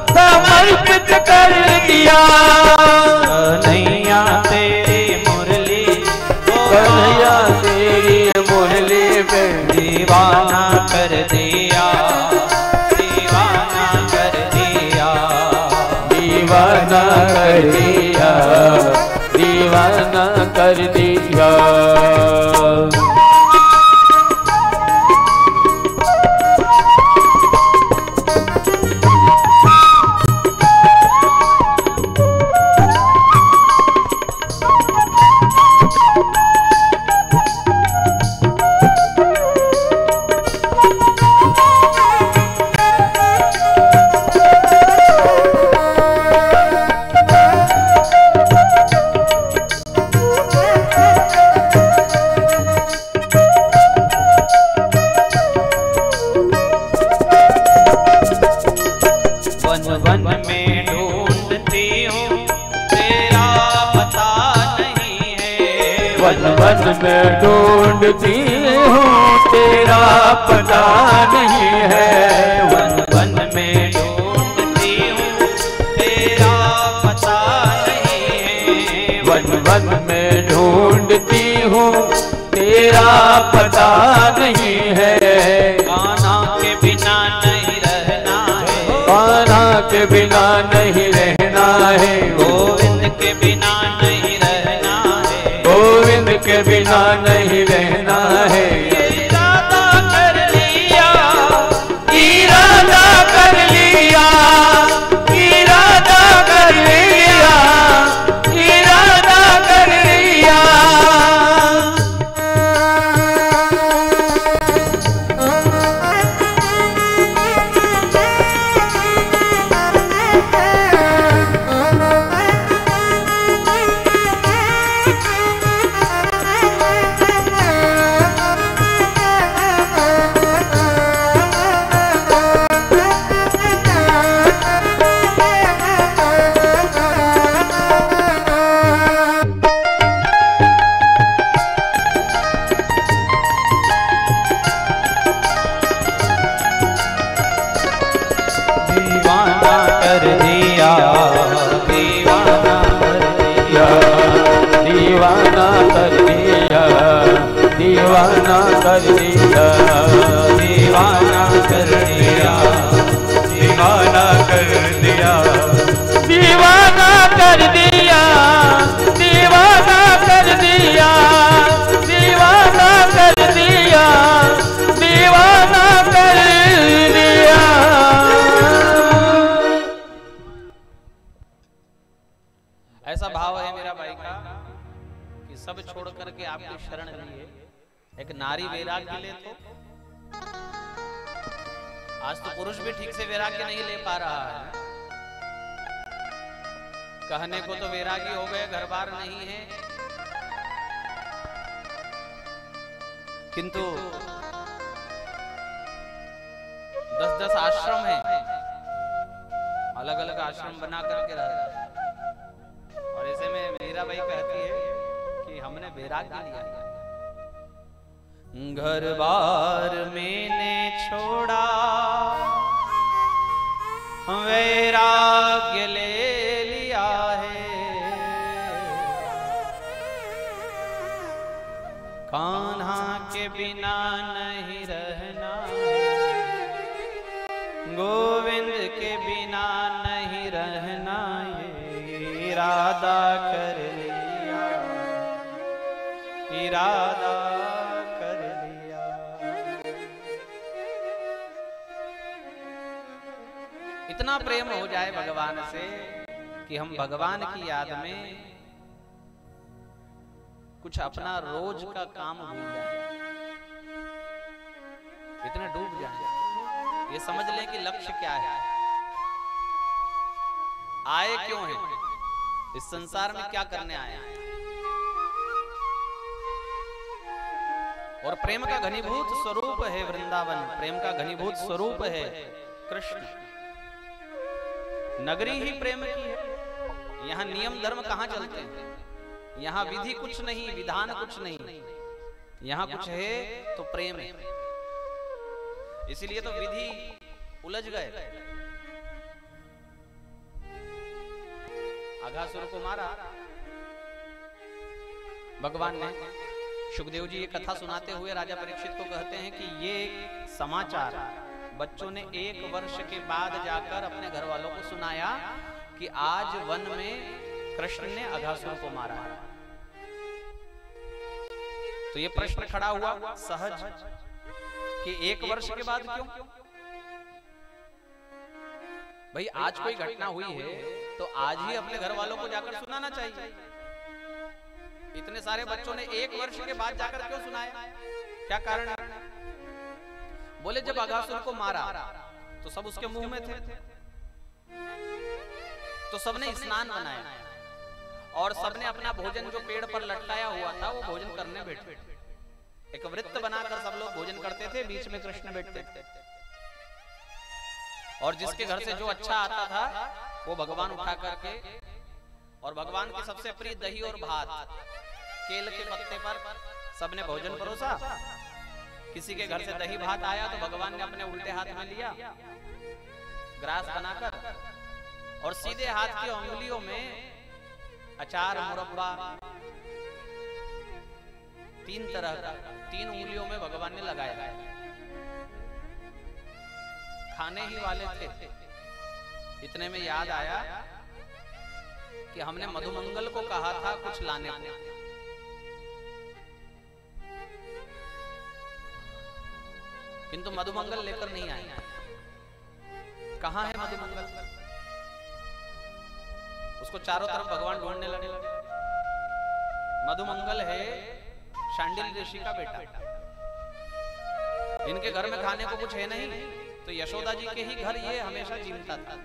समर्पित कर दिया। कन्हैया तेरी मुरली दीवाना कर दिया। में ढूंढती हूँ तेरा पता नहीं है। वन वन में ढूंढती हूँ तेरा पता नहीं है। वन वन में ढूंढती हूँ तेरा पता नहीं है। कान्हा के बिना नहीं रहना है। कान्हा के बिना नहीं रहना है। गोविंद के बिना नहीं रहना है। गोविंद के बिना नहीं रहना है। इरादा कर लिया, इरादा कर लिया, इरादा कर लिया, इरादा कर लिया। दीवाना कर दिया, दीवाना कर दिया, दीवाना कर दिया, दीवाना कर दिया, दीवाना कर दिया, दीवाना कर दिया, दीवाना कर दिया। ऐसा भाव है मेरा भाई का कि सब छोड़ करके आपकी शरण लिए। एक नारी वैराग्य ले तो आज तो पुरुष भी ठीक से वैराग्य नहीं ले पा रहा है। कहने को तो वैरागी हो गए, घर बार नहीं है, किंतु 10-10 आश्रम है, अलग अलग आश्रम बना करके रहते। और ऐसे में मीरा बाई कहती है कि हमने वैराग्य लिया, घर बार मैंने छोड़ा, वैराग्य ले लिया है, कान्हा के बिना नहीं रहना, गोविंद के बिना नहीं रहना, ये इरादा कर लिया, इरादा कर लिया। इतना प्रेम हो जाए भगवान से कि हम भगवान की याद में कुछ अपना रोज का काम भूल जाए, इतने डूब जाए। ये समझ लें कि लक्ष्य क्या है, आए क्यों हैं, इस संसार में क्या करने आए हैं। और प्रेम का घनीभूत स्वरूप है वृंदावन, प्रेम का घनीभूत स्वरूप है कृष्ण। नगरी ही प्रेम की है। यहाँ नियम धर्म कहाँ चलते हैं, यहाँ विधि कुछ नहीं, विधान कुछ नहीं, यहाँ कुछ है तो प्रेम है। इसीलिए तो विधि उलझ गए। अघासुर को मारा भगवान ने। सुखदेव जी ये कथा सुनाते हुए राजा परीक्षित को कहते हैं कि ये समाचार बच्चों ने 1 वर्ष के बाद जाकर अपने घर वालों को सुनाया कि आज वन में कृष्ण ने अघासुर को मारा। तो ये प्रश्न खड़ा हुआ सहज कि 1 वर्ष के बाद क्यों? भाई आज कोई घटना हुई है तो आज ही अपने घर वालों को जाकर सुनाना चाहिए। इतने सारे बच्चों ने 1 वर्ष के बाद जाकर क्यों सुनाया? क्या कारण है? बोले जब अघासुर को मारा तो सब उसके मुंह में थे, तो सबने स्नान बनाया और सबने अपना भोजन जो पेड़ पर लटकाया हुआ था वो भोजन करने बैठे। एक वृत्त बनाकर सब लोग भोजन करते थे, बीच में कृष्ण बैठते थे और जिसके घर से जो अच्छा आता था वो भगवान उठा करके, और भगवान के सबसे प्रिय दही और भात केल के पत्ते पर सबने भोजन परोसा। किसी के घर से दही भात आया तो भगवान ने अपने उल्टे हाथ में लिया ग्रास बनाकर और सीधे हाथ की उंगलियों में अचार मुरब्बा 3 तरह का 3 उंगलियों में भगवान ने लगाया। खाने ही वाले थे, इतने में याद आया कि हमने मधुमंगल को कहा था कुछ लाने को, किंतु मधुमंगल लेकर नहीं आए। कहां है मधुमंगल? उसको चारों तरफ भगवान ढूंढने लगे। मधुमंगल है शांडिल ऋषि का बेटा। इनके घर में खाने को कुछ है नहीं, तो यशोदा जी के ही घर ये हमेशा जीवता था।